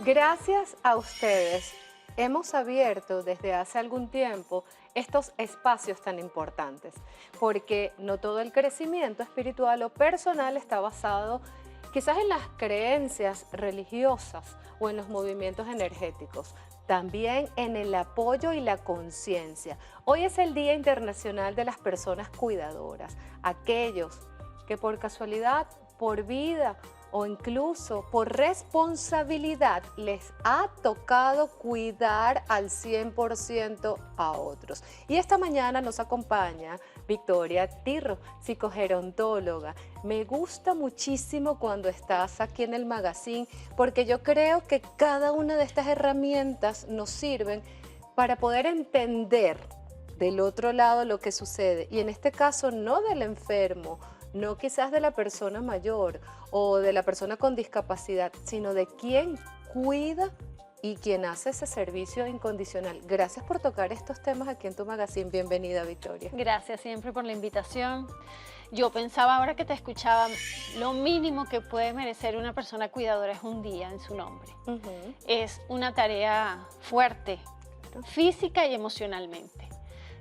Gracias a ustedes, hemos abierto desde hace algún tiempo estos espacios tan importantes, porque no todo el crecimiento espiritual o personal está basado quizás en las creencias religiosas o en los movimientos energéticos, también en el apoyo y la conciencia. Hoy es el Día Internacional de las Personas Cuidadoras, aquellos que por casualidad, por vida o incluso por responsabilidad les ha tocado cuidar al 100% a otros. Y esta mañana nos acompaña Victoria Tirro, psicogerontóloga. Me gusta muchísimo cuando estás aquí en el magazine porque yo creo que cada una de estas herramientas nos sirven para poder entender del otro lado lo que sucede. Y en este caso no del enfermo, no quizás de la persona mayor o de la persona con discapacidad, sino de quien cuida y quien hace ese servicio incondicional. Gracias por tocar estos temas aquí en tu magazine. Bienvenida, Victoria. Gracias siempre por la invitación. Yo pensaba ahora que te escuchaba, lo mínimo que puede merecer una persona cuidadora es un día en su nombre. Es una tarea fuerte, física y emocionalmente.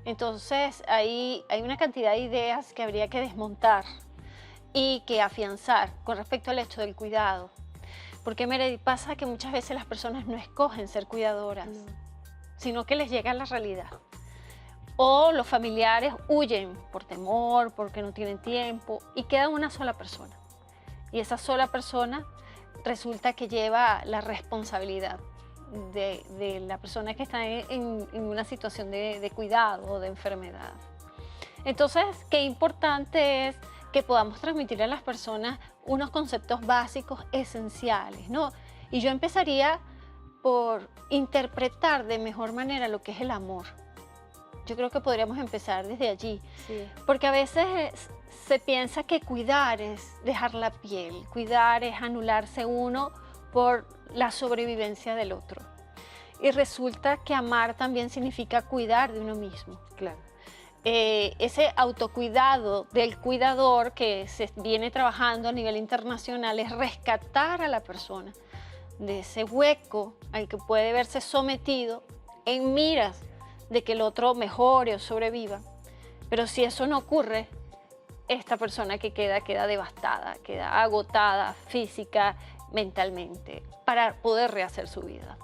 Entonces hay una cantidad de ideas que habría que desmontar y que afianzar con respecto al hecho del cuidado. Porque me pasa que muchas veces las personas no escogen ser cuidadoras, sino que les llega la realidad. O los familiares huyen por temor, porque no tienen tiempo, y queda una sola persona. Y esa sola persona resulta que lleva la responsabilidad de la persona que está en una situación de cuidado o de enfermedad. Entonces, qué importante es que podamos transmitir a las personas unos conceptos básicos esenciales, ¿no? Y yo empezaría por interpretar de mejor manera lo que es el amor. Yo creo que podríamos empezar desde allí, Sí. porque a veces se piensa que cuidar es dejar la piel, cuidar es anularse uno por la sobrevivencia del otro. Y resulta que amar también significa cuidar de uno mismo. Claro. Ese autocuidado del cuidador que se viene trabajando a nivel internacional es rescatar a la persona de ese hueco al que puede verse sometido en miras de que el otro mejore o sobreviva. Pero si eso no ocurre, esta persona que queda devastada, queda agotada física, mentalmente, para poder rehacer su vida.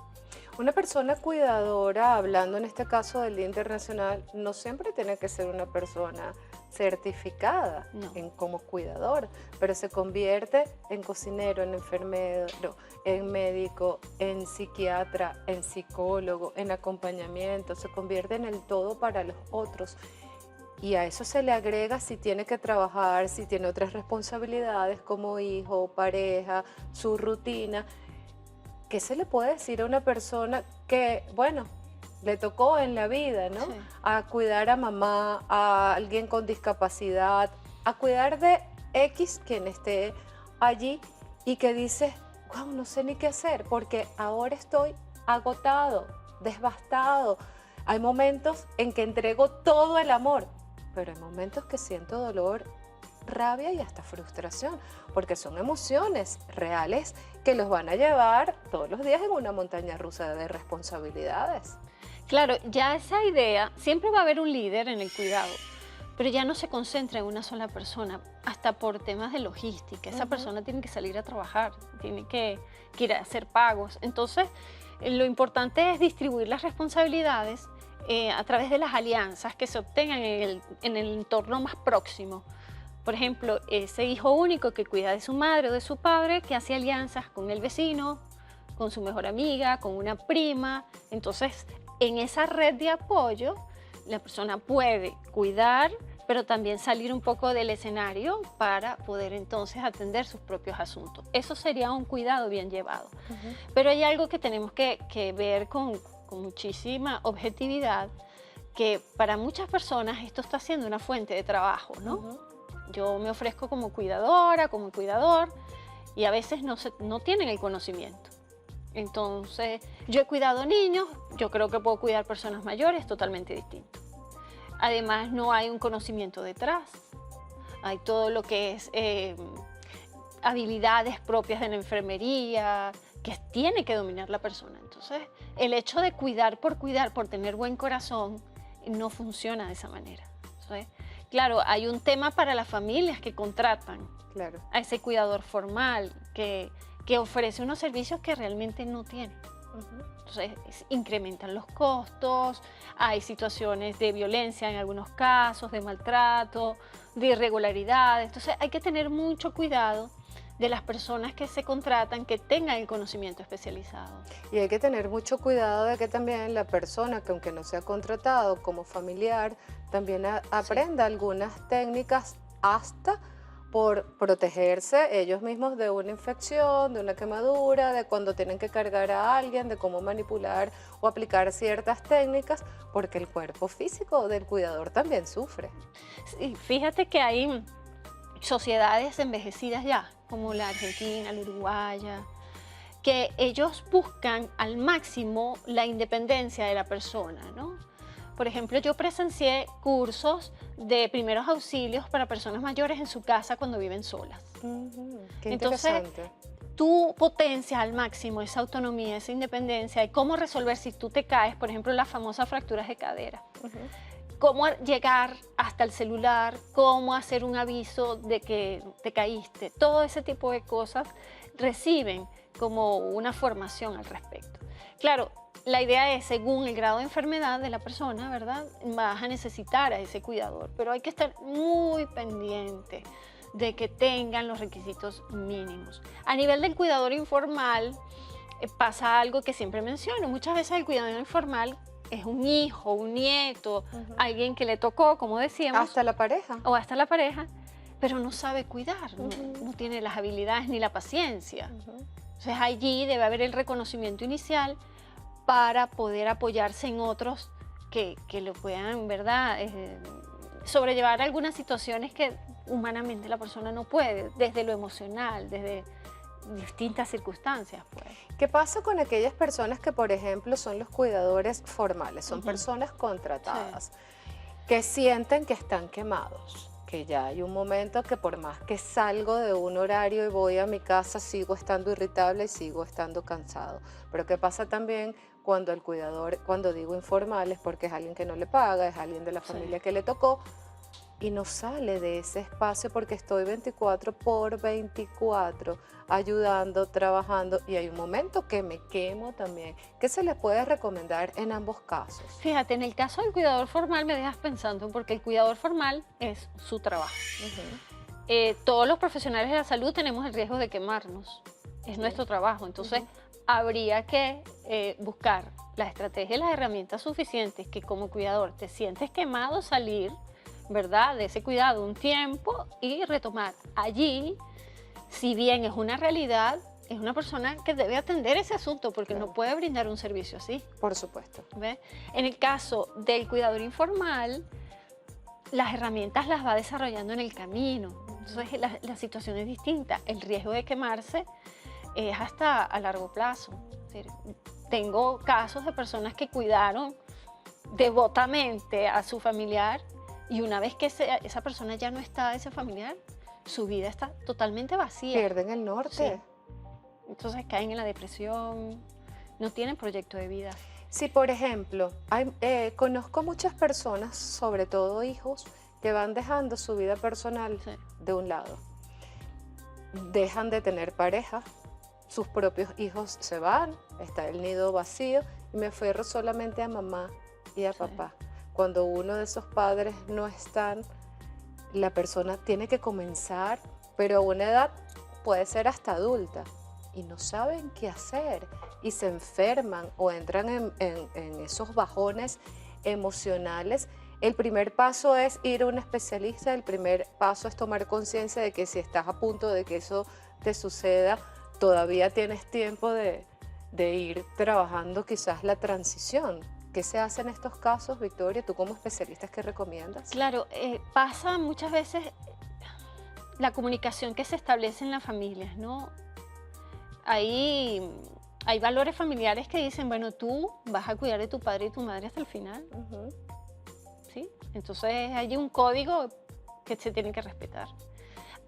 Una persona cuidadora, hablando en este caso del Día Internacional, no siempre tiene que ser una persona certificada No. como cuidador, pero se convierte en cocinero, en enfermero, en médico, en psiquiatra, en psicólogo, en acompañamiento, se convierte en el todo para los otros. Y a eso se le agrega si tiene que trabajar, si tiene otras responsabilidades como hijo, pareja, su rutina. ¿Qué se le puede decir a una persona que, bueno, le tocó en la vida, ¿no? Sí. A cuidar a mamá, a alguien con discapacidad, a cuidar de X quien esté allí y que dice, wow, no sé ni qué hacer porque ahora estoy agotado, devastado. Hay momentos en que entrego todo el amor, pero hay momentos que siento dolor, rabia y hasta frustración, porque son emociones reales que los van a llevar todos los días en una montaña rusa de responsabilidades. Claro, ya esa idea, siempre va a haber un líder en el cuidado, pero ya no se concentra en una sola persona, hasta por temas de logística. Esa persona tiene que salir a trabajar, tiene que ir a hacer pagos. Entonces, lo importante es distribuir las responsabilidades a través de las alianzas que se obtengan en el entorno más próximo. Por ejemplo, ese hijo único que cuida de su madre o de su padre, que hace alianzas con el vecino, con su mejor amiga, con una prima. Entonces, en esa red de apoyo, la persona puede cuidar, pero también salir un poco del escenario para poder entonces atender sus propios asuntos. Eso sería un cuidado bien llevado. Pero hay algo que tenemos que ver con muchísima objetividad, que para muchas personas esto está siendo una fuente de trabajo, ¿no? Yo me ofrezco como cuidadora, como cuidador, y a veces no tienen el conocimiento. Entonces, yo he cuidado niños, yo creo que puedo cuidar personas mayores, totalmente distinto. Además, no hay un conocimiento detrás. Hay todo lo que es habilidades propias de la enfermería, que tiene que dominar la persona. Entonces, el hecho de cuidar, por tener buen corazón, no funciona de esa manera. Entonces, claro, hay un tema para las familias que contratan Claro. a ese cuidador formal que ofrece unos servicios que realmente no tiene. Ujú. Entonces, incrementan los costos, hay situaciones de violencia en algunos casos, de maltrato, de irregularidades. Entonces, hay que tener mucho cuidado de las personas que se contratan que tengan el conocimiento especializado. Y hay que tener mucho cuidado de que también la persona, que aunque no sea contratado como familiar, también aprenda algunas técnicas hasta por protegerse ellos mismos de una infección, de una quemadura, de cuando tienen que cargar a alguien, de cómo manipular o aplicar ciertas técnicas, porque el cuerpo físico del cuidador también sufre. Sí, fíjate que hay sociedades envejecidas ya, como la argentina, la uruguaya, que ellos buscan al máximo la independencia de la persona, ¿no? Por ejemplo, yo presencié cursos de primeros auxilios para personas mayores en su casa cuando viven solas. Ujú, qué Entonces, interesante. tú potencias al máximo esa autonomía, esa independencia y cómo resolver si tú te caes, por ejemplo, las famosas fracturas de cadera. Ujú. Cómo llegar hasta el celular, cómo hacer un aviso de que te caíste. Todo ese tipo de cosas reciben como una formación al respecto. Claro, la idea es, según el grado de enfermedad de la persona, ¿verdad? Vas a necesitar a ese cuidador, pero hay que estar muy pendiente de que tengan los requisitos mínimos. A nivel del cuidador informal, pasa algo que siempre menciono. Muchas veces el cuidador informal es un hijo, un nieto, Ujú. alguien que le tocó, como decíamos, Hasta la pareja. o hasta la pareja, pero no sabe cuidar, Ujú. no tiene las habilidades ni la paciencia. Ujú. Entonces allí debe haber el reconocimiento inicial para poder apoyarse en otros que lo puedan, ¿verdad? Sobrellevar algunas situaciones que humanamente la persona no puede, desde lo emocional, desde distintas circunstancias, pues. ¿Qué pasa con aquellas personas que, por ejemplo, son los cuidadores formales? Son Ujú. personas contratadas, que sienten que están quemados, que ya hay un momento que por más que salgo de un horario y voy a mi casa, sigo estando irritable y sigo estando cansado. Pero ¿qué pasa también cuando el cuidador, cuando digo informales, porque es alguien que no le paga, es alguien de la Sí. familia que le tocó, y no sale de ese espacio porque estoy 24 por 24 ayudando, trabajando, y hay un momento que me quemo también? ¿Qué se les puede recomendar en ambos casos? Fíjate, en el caso del cuidador formal me dejas pensando, porque el cuidador formal es su trabajo. Ujú. Todos los profesionales de la salud tenemos el riesgo de quemarnos, es nuestro trabajo. Entonces, habría que buscar la estrategia y las herramientas suficientes que como cuidador te sientes quemado, salir, ¿verdad?, de ese cuidado un tiempo y retomar. Allí, si bien es una realidad, es una persona que debe atender ese asunto porque Claro. no puede brindar un servicio así. Por supuesto. ¿Ve? En el caso del cuidador informal, las herramientas las va desarrollando en el camino. Entonces la situación es distinta. El riesgo de quemarse es hasta a largo plazo. Es decir, tengo casos de personas que cuidaron devotamente a su familiar y una vez que esa persona ya no está, ese familiar, su vida está totalmente vacía. Pierden el norte. Entonces caen en la depresión, no tienen proyecto de vida. Si, por ejemplo, conozco muchas personas, sobre todo hijos, que van dejando su vida personal Sí. de un lado. Dejan de tener pareja, sus propios hijos se van, está el nido vacío y me aferro solamente a mamá y a Sí. papá. Cuando uno de esos padres no están, la persona tiene que comenzar, pero a una edad puede ser hasta adulta, y no saben qué hacer y se enferman o entran en esos bajones emocionales. El primer paso es ir a un especialista, el primer paso es tomar conciencia de que si estás a punto de que eso te suceda, todavía tienes tiempo de ir trabajando quizás la transición. ¿Qué se hace en estos casos, Victoria? ¿Tú como especialista qué recomiendas? Claro, pasa muchas veces la comunicación que se establece en las familias, ¿no? Hay valores familiares que dicen, bueno, tú vas a cuidar de tu padre y tu madre hasta el final, Ujú. ¿sí? Entonces hay un código que se tiene que respetar.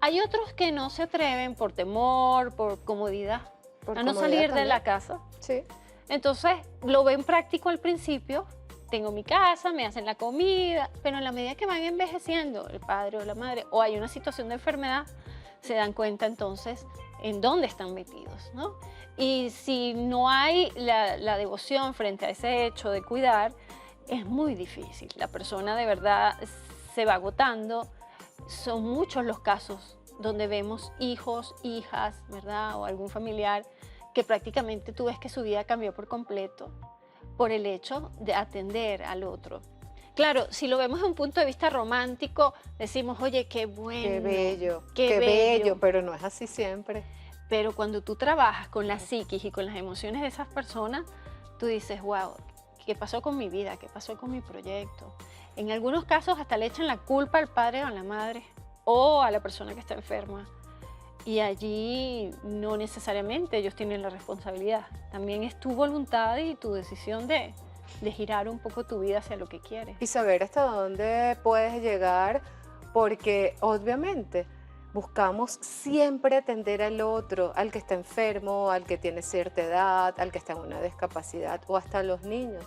Hay otros que no se atreven por temor, por comodidad, Por a no comodidad salir de la también. casa. Sí. Entonces lo ven práctico al principio, tengo mi casa, me hacen la comida, pero en la medida que van envejeciendo, el padre o la madre, o hay una situación de enfermedad, se dan cuenta entonces en dónde están metidos, ¿no? Y si no hay la devoción frente a ese hecho de cuidar, es muy difícil. La persona de verdad se va agotando. Son muchos los casos donde vemos hijos, hijas, ¿verdad? O algún familiar que prácticamente tú ves que su vida cambió por completo por el hecho de atender al otro. Claro, si lo vemos desde un punto de vista romántico, decimos, oye, qué bueno, qué bello, pero no es así siempre. pero cuando tú trabajas con la psiquis y con las emociones de esas personas, tú dices, wow, ¿qué pasó con mi vida? ¿Qué pasó con mi proyecto? En algunos casos hasta le echan la culpa al padre o a la madre o a la persona que está enferma. Y allí no necesariamente ellos tienen la responsabilidad. También es tu voluntad y tu decisión de girar un poco tu vida hacia lo que quieres. Y saber hasta dónde puedes llegar, porque obviamente buscamos siempre atender al otro, al que está enfermo, al que tiene cierta edad, al que está en una discapacidad o hasta a los niños.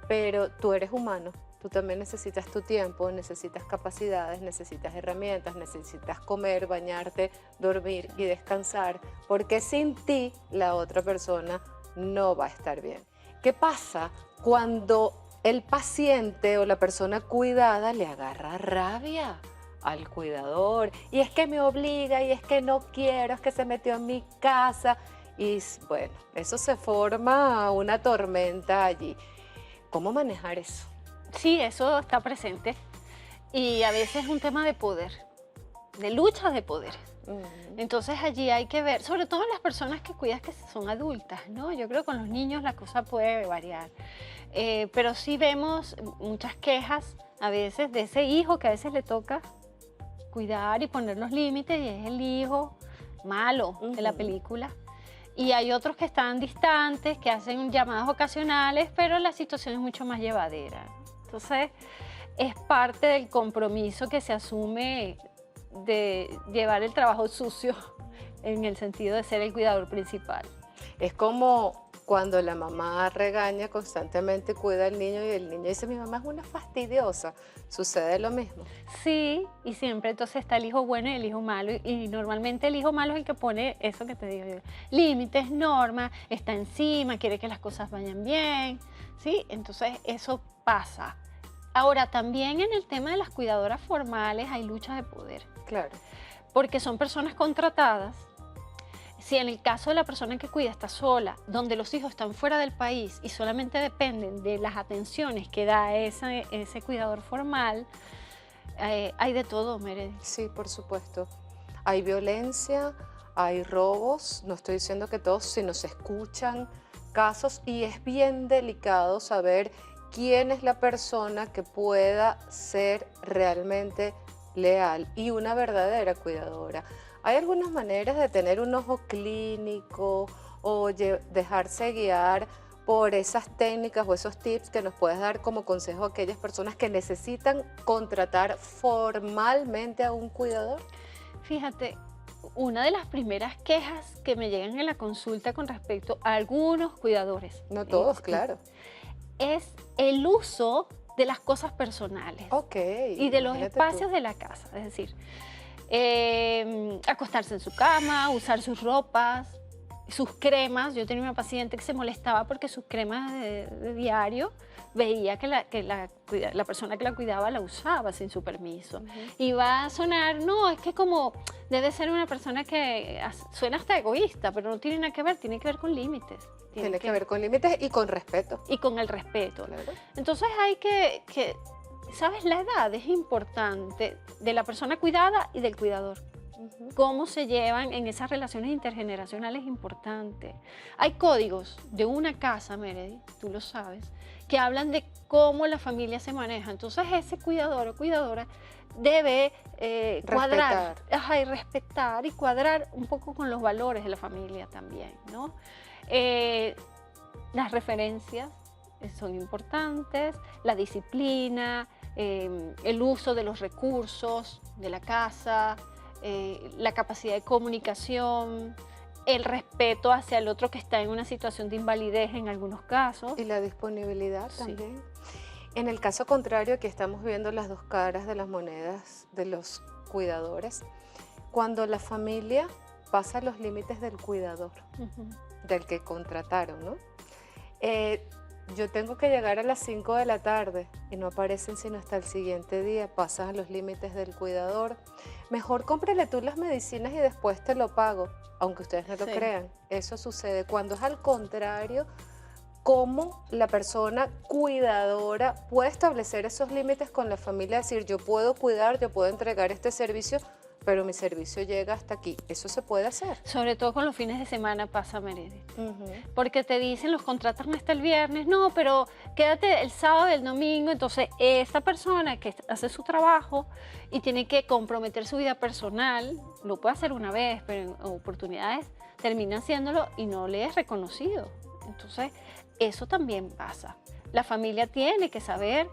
Pero tú eres humano, tú también necesitas tu tiempo, necesitas capacidades, necesitas herramientas, necesitas comer, bañarte, dormir y descansar, porque sin ti la otra persona no va a estar bien. ¿Qué pasa cuando el paciente o la persona cuidada le agarra rabia al cuidador? Y es que me obliga, y es que no quiero, es que se metió en mi casa. Y bueno, eso se forma una tormenta allí. ¿Cómo manejar eso? Sí, eso está presente. Y a veces es un tema de poder, de lucha de poder. Entonces allí hay que ver, sobre todo las personas que cuidas que son adultas, ¿no? Yo creo que con los niños la cosa puede variar. Pero sí vemos muchas quejas a veces de ese hijo que a veces le toca cuidar y poner los límites y es el hijo malo de la película. Y hay otros que están distantes, que hacen llamadas ocasionales, pero la situación es mucho más llevadera. Entonces es parte del compromiso que se asume de llevar el trabajo sucio en el sentido de ser el cuidador principal. Es como cuando la mamá regaña constantemente, cuida al niño y el niño dice, mi mamá es una fastidiosa. Sucede lo mismo. Sí, y siempre entonces está el hijo bueno y el hijo malo, y normalmente el hijo malo es el que pone eso que te digo yo, límites, normas, está encima, quiere que las cosas vayan bien, ¿sí? Entonces eso pasa. Ahora, también en el tema de las cuidadoras formales hay luchas de poder. Claro. Porque son personas contratadas. Si en el caso de la persona que cuida está sola, donde los hijos están fuera del país y solamente dependen de las atenciones que da ese cuidador formal, hay de todo, Meredith. Sí, por supuesto. Hay violencia, hay robos, no estoy diciendo que todos, sino se escuchan casos y es bien delicado saber quién es la persona que pueda ser realmente leal y una verdadera cuidadora. ¿Hay algunas maneras de tener un ojo clínico o dejarse guiar por esas técnicas o esos tips que nos puedes dar como consejo a aquellas personas que necesitan contratar formalmente a un cuidador? Fíjate, una de las primeras quejas que me llegan en la consulta con respecto a algunos cuidadores, No todos, claro. es el uso de las cosas personales y de los espacios de la casa. Es decir, acostarse en su cama, usar sus ropas, sus cremas. Yo tenía una paciente que se molestaba porque sus cremas de diario veía que la persona que la cuidaba la usaba sin su permiso. Y va a sonar, no, es que como debe ser una persona que suena hasta egoísta, pero no tiene nada que ver, tiene que ver con límites. Tiene que ver con límites y con respeto. Y con el respeto. Claro. Entonces hay que, ¿sabes? La edad es importante de la persona cuidada y del cuidador. Cómo se llevan en esas relaciones intergeneracionales es importante. Hay códigos de una casa, Meredith, tú lo sabes, que hablan de cómo la familia se maneja. Entonces ese cuidador o cuidadora debe cuadrar, y respetar y cuadrar un poco con los valores de la familia también, ¿no? Las referencias son importantes, la disciplina, el uso de los recursos de la casa, la capacidad de comunicación, el respeto hacia el otro que está en una situación de invalidez en algunos casos. Y la disponibilidad Sí. también. En el caso contrario, aquí estamos viendo las dos caras de las monedas de los cuidadores. Cuando la familia pasa los límites del cuidador, Ujú. del que contrataron, ¿no? Yo tengo que llegar a las 5 de la tarde y no aparecen sino hasta el siguiente día, pasas los límites del cuidador. Mejor cómprale tú las medicinas y después te lo pago, aunque ustedes no lo Sí. crean. Eso sucede cuando es al contrario, cómo la persona cuidadora puede establecer esos límites con la familia, decir yo puedo cuidar, yo puedo entregar este servicio, pero mi servicio llega hasta aquí. Eso se puede hacer. Sobre todo con los fines de semana pasa, Meredith. Ujú. Porque te dicen, los contratan hasta el viernes, no, pero quédate el sábado y el domingo. Entonces, esta persona que hace su trabajo y tiene que comprometer su vida personal, lo puede hacer una vez, pero en oportunidades termina haciéndolo y no le es reconocido. Entonces, eso también pasa. La familia tiene que saber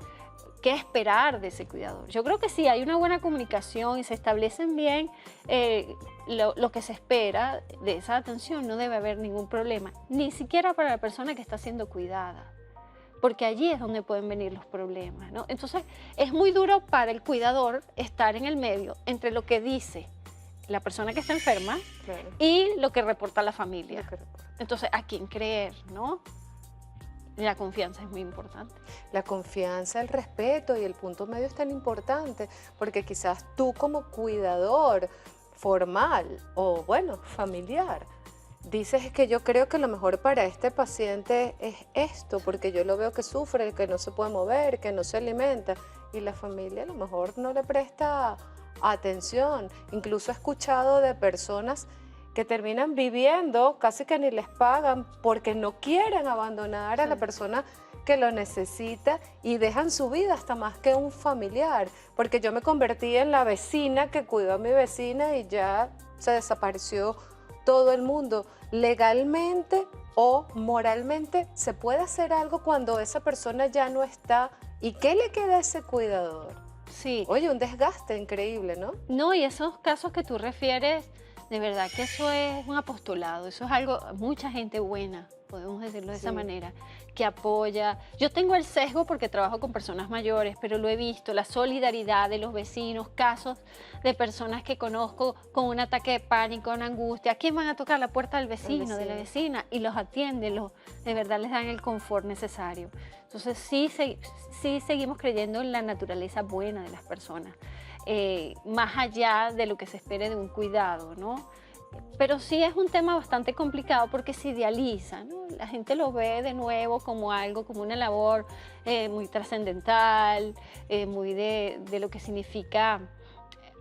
qué esperar de ese cuidador. Yo creo que si hay una buena comunicación y se establecen bien lo que se espera de esa atención, no debe haber ningún problema, ni siquiera para la persona que está siendo cuidada, porque allí es donde pueden venir los problemas, ¿no? Entonces, es muy duro para el cuidador estar en el medio entre lo que dice la persona que está enferma Claro. y lo que reporta la familia. Lo que recuerdo. Entonces, ¿a quién creer, no? La confianza es muy importante. La confianza, el respeto y el punto medio es tan importante porque quizás tú como cuidador formal o bueno, familiar, dices que yo creo que lo mejor para este paciente es esto porque yo lo veo que sufre, que no se puede mover, que no se alimenta y la familia a lo mejor no le presta atención. Incluso he escuchado de personas que terminan viviendo, casi que ni les pagan porque no quieren abandonar a la Sí. persona que lo necesita y dejan su vida hasta más que un familiar, porque yo me convertí en la vecina que cuidó a mi vecina y ya se desapareció todo el mundo. Legalmente o moralmente se puede hacer algo cuando esa persona ya no está. ¿Y qué le queda a ese cuidador? Sí. Oye, un desgaste increíble, ¿no? No, y esos casos que tú refieres, de verdad que eso es un apostolado, eso es algo, mucha gente buena, podemos decirlo de esa Sí. manera, que apoya. Yo tengo el sesgo porque trabajo con personas mayores, pero lo he visto, la solidaridad de los vecinos, casos de personas que conozco con un ataque de pánico, una angustia. ¿A quién van a tocar? La puerta del vecino, de la vecina, y los atienden, de verdad les dan el confort necesario. Entonces sí seguimos creyendo en la naturaleza buena de las personas. Más allá de lo que se espere de un cuidado, ¿no? Pero sí es un tema bastante complicado porque se idealiza, ¿no? La gente lo ve de nuevo como algo, como una labor muy trascendental, muy de lo que significa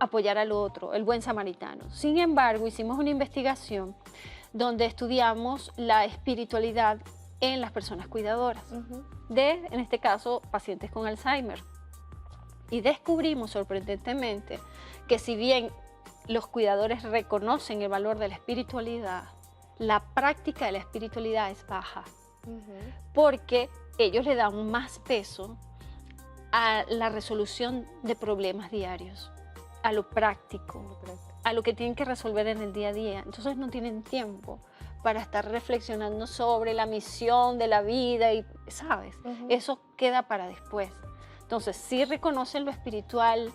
apoyar al otro, el buen samaritano. Sin embargo, hicimos una investigación donde estudiamos la espiritualidad en las personas cuidadoras, en este caso, pacientes con Alzheimer. Y descubrimos sorprendentemente que si bien los cuidadores reconocen el valor de la espiritualidad, la práctica de la espiritualidad es baja, porque ellos le dan más peso a la resolución de problemas diarios, a lo práctico, a lo que tienen que resolver en el día a día. Entonces no tienen tiempo para estar reflexionando sobre la misión de la vida y, ¿sabes? Eso queda para después. Entonces, sí reconocen lo espiritual,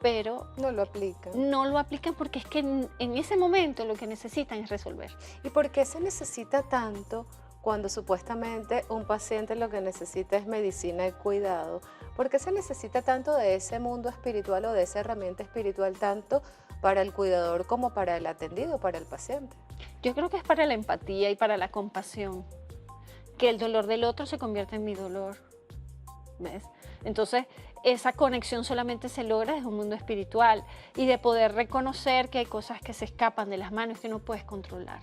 pero No lo aplican. no lo aplican porque es que en ese momento lo que necesitan es resolver. ¿Y por qué se necesita tanto cuando supuestamente un paciente lo que necesita es medicina y cuidado? ¿Por qué se necesita tanto de ese mundo espiritual o de esa herramienta espiritual tanto para el cuidador como para el atendido, para el paciente? Yo creo que es para la empatía y para la compasión, que el dolor del otro se convierta en mi dolor, ¿ves? Entonces, esa conexión solamente se logra desde un mundo espiritual y de poder reconocer que hay cosas que se escapan de las manos que no puedes controlar.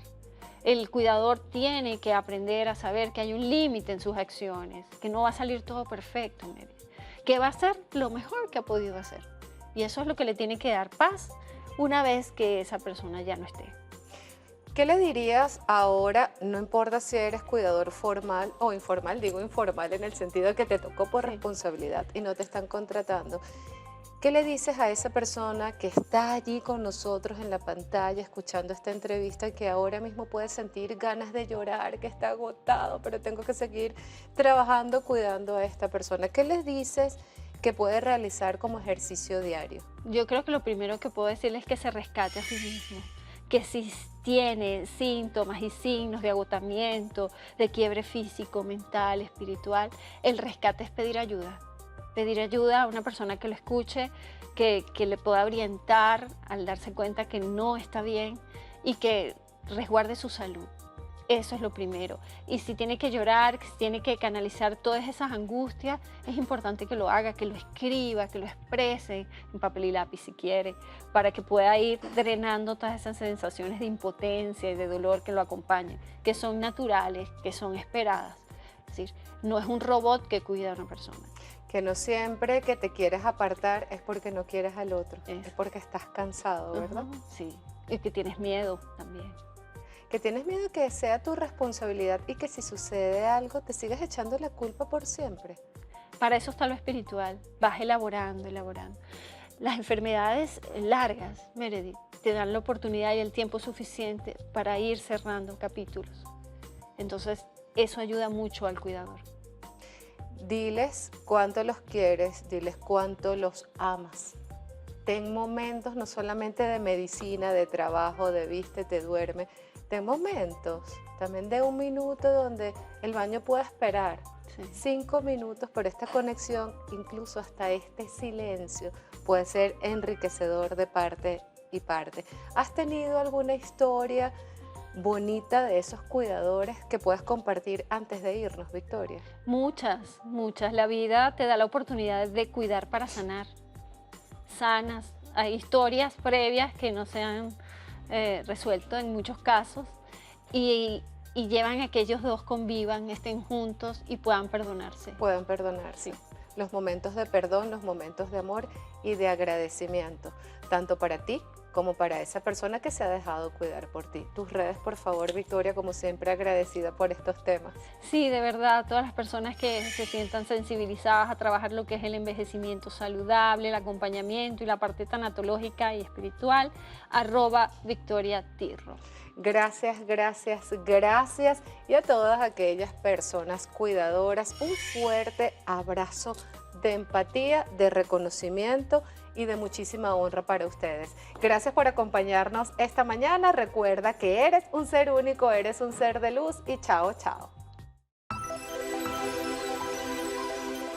El cuidador tiene que aprender a saber que hay un límite en sus acciones, que no va a salir todo perfecto, que va a ser lo mejor que ha podido hacer. Y eso es lo que le tiene que dar paz una vez que esa persona ya no esté. ¿Qué le dirías ahora, no importa si eres cuidador formal o informal, digo informal en el sentido de que te tocó por responsabilidad y no te están contratando? ¿Qué le dices a esa persona que está allí con nosotros en la pantalla escuchando esta entrevista y que ahora mismo puede sentir ganas de llorar, que está agotado, pero tengo que seguir trabajando cuidando a esta persona? ¿Qué le dices que puede realizar como ejercicio diario? Yo creo que lo primero que puedo decirle es que se rescate a sí mismo, que si tiene síntomas y signos de agotamiento, de quiebre físico, mental, espiritual, el rescate es pedir ayuda a una persona que lo escuche, que le pueda orientar al darse cuenta que no está bien y que resguarde su salud. Eso es lo primero. Y si tiene que llorar, si tiene que canalizar todas esas angustias, es importante que lo haga, que lo escriba, que lo exprese en papel y lápiz si quiere, para que pueda ir drenando todas esas sensaciones de impotencia y de dolor que lo acompañan, que son naturales, que son esperadas. Es decir, no es un robot que cuida a una persona. Que no siempre que te quieres apartar es porque no quieres al otro, es porque estás cansado, ¿verdad? Sí, y que tienes miedo también. Que tienes miedo que sea tu responsabilidad y que si sucede algo te sigas echando la culpa por siempre. Para eso está lo espiritual, vas elaborando, elaborando. Las enfermedades largas, Meredith, te dan la oportunidad y el tiempo suficiente para ir cerrando capítulos. Entonces, eso ayuda mucho al cuidador. Diles cuánto los quieres, diles cuánto los amas. Ten momentos no solamente de medicina, de trabajo, de vístete, duerme. Ten momentos también de 1 minuto donde el baño pueda esperar. Sí. 5 minutos, pero esta conexión, incluso hasta este silencio, puede ser enriquecedor de parte y parte. ¿Has tenido alguna historia bonita de esos cuidadores que puedas compartir antes de irnos, Victoria? Muchas, muchas. La vida te da la oportunidad de cuidar para sanar. Sanas. Hay historias previas que no se han resuelto en muchos casos y llevan a que ellos dos convivan, estén juntos y puedan perdonarse. Pueden perdonarse. Sí. Los momentos de perdón, los momentos de amor y de agradecimiento, tanto para ti como para esa persona que se ha dejado cuidar por ti. Tus redes, por favor, Victoria, como siempre agradecida por estos temas. Sí, de verdad, todas las personas que se sientan sensibilizadas a trabajar lo que es el envejecimiento saludable, el acompañamiento y la parte tanatológica y espiritual, @VictoriaTirro. Gracias, gracias, gracias. Y a todas aquellas personas cuidadoras, un fuerte abrazo de empatía, de reconocimiento y de muchísima honra para ustedes. Gracias por acompañarnos esta mañana. Recuerda que eres un ser único, eres un ser de luz y chao, chao.